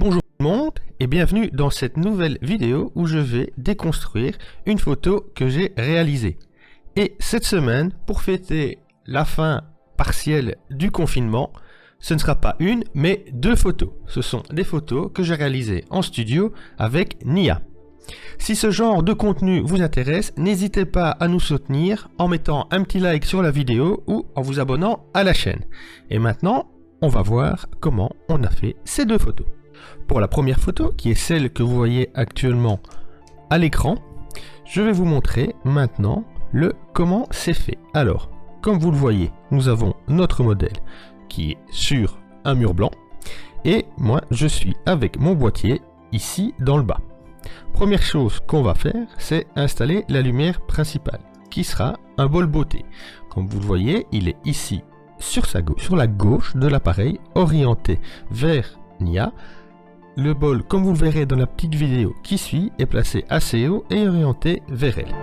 Bonjour tout le monde et bienvenue dans cette nouvelle vidéo où je vais déconstruire une photo que j'ai réalisée. Et cette semaine, pour fêter la fin partielle du confinement, ce ne sera pas une mais deux photos. Ce sont des photos que j'ai réalisées en studio avec Nia. Si ce genre de contenu vous intéresse, n'hésitez pas à nous soutenir en mettant un petit like sur la vidéo ou en vous abonnant à la chaîne. Et maintenant, on va voir comment on a fait ces deux photos. Pour la première photo, qui est celle que vous voyez actuellement à l'écran, je vais vous montrer maintenant comment c'est fait. Alors, comme vous le voyez, nous avons notre modèle qui est sur un mur blanc et moi je suis avec mon boîtier ici dans le bas. Première chose qu'on va faire, c'est installer la lumière principale qui sera un bol beauté. Comme vous le voyez, il est ici sur la gauche de l'appareil, orienté vers Nia. Le bol, comme vous le verrez dans la petite vidéo qui suit, est placé assez haut et orienté vers elle.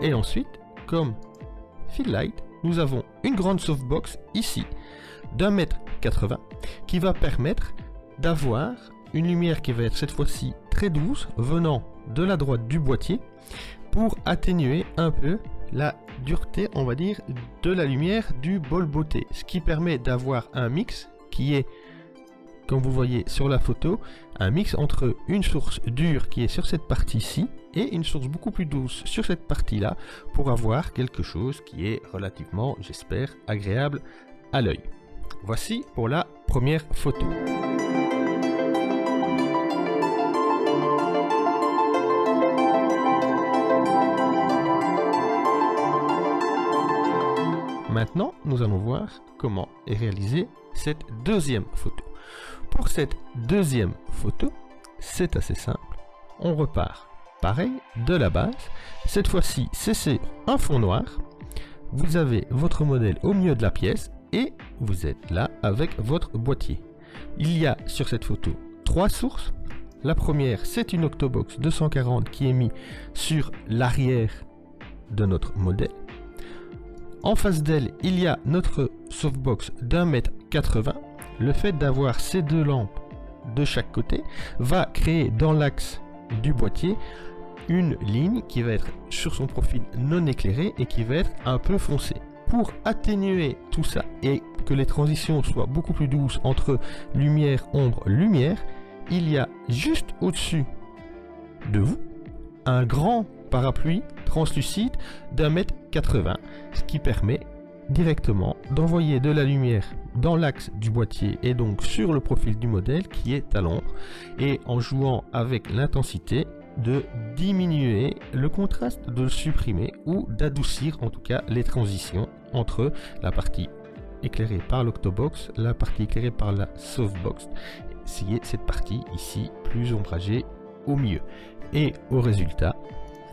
Et ensuite, comme fill light, nous avons une grande softbox ici d'1,80 m qui va permettre d'avoir une lumière qui va être cette fois-ci très douce venant de la droite du boîtier pour atténuer un peu la dureté, on va dire, de la lumière du bol beauté. Ce qui permet d'avoir un mix qui est, comme vous voyez sur la photo, un mix entre une source dure qui est sur cette partie-ci et une source beaucoup plus douce sur cette partie-là pour avoir quelque chose qui est relativement, j'espère, agréable à l'œil. Voici pour la première photo. Maintenant, nous allons voir comment est réalisée cette deuxième photo. Pour cette deuxième photo, c'est assez simple. On repart pareil de la base. Cette fois-ci, c'est un fond noir. Vous avez votre modèle au milieu de la pièce et vous êtes là avec votre boîtier. Il y a sur cette photo trois sources. La première, c'est une Octobox 240 qui est mise sur l'arrière de notre modèle. En face d'elle, il y a notre softbox d'1,80 m. Le fait d'avoir ces deux lampes de chaque côté va créer dans l'axe du boîtier une ligne qui va être sur son profil non éclairé et qui va être un peu foncé. Pour atténuer tout ça et que les transitions soient beaucoup plus douces entre lumière, ombre, lumière, il y a juste au-dessus de vous un grand parapluie translucide d'1,80 m, ce qui permet directement d'envoyer de la lumière dans l'axe du boîtier et donc sur le profil du modèle qui est à l'ombre, et en jouant avec l'intensité de diminuer le contraste, de le supprimer ou d'adoucir en tout cas les transitions entre la partie éclairée par l'Octobox, la partie éclairée par la softbox, essayer cette partie ici plus ombragée au milieu. Et au résultat,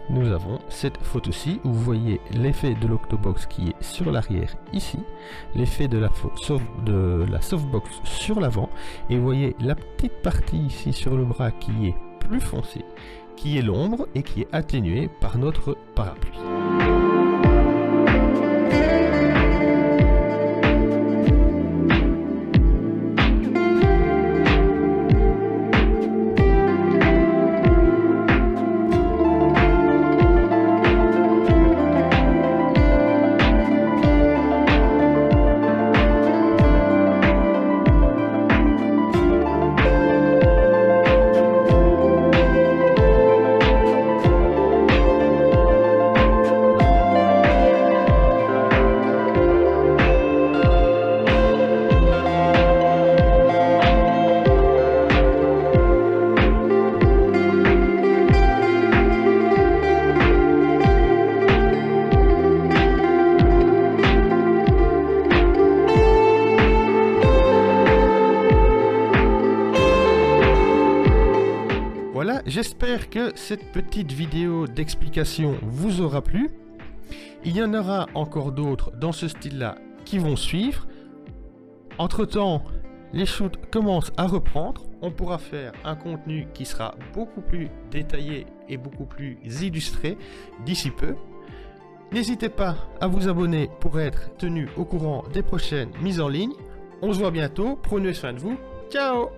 nous avons cette photo-ci où vous voyez l'effet de l'Octobox qui est sur l'arrière ici, l'effet de la softbox sur l'avant, et vous voyez la petite partie ici sur le bras qui est plus foncée, qui est l'ombre et qui est atténuée par notre parapluie. Voilà, j'espère que cette petite vidéo d'explication vous aura plu. Il y en aura encore d'autres dans ce style-là qui vont suivre. Entre-temps, les shoots commencent à reprendre. On pourra faire un contenu qui sera beaucoup plus détaillé et beaucoup plus illustré d'ici peu. N'hésitez pas à vous abonner pour être tenu au courant des prochaines mises en ligne. On se voit bientôt. Prenez soin de vous. Ciao!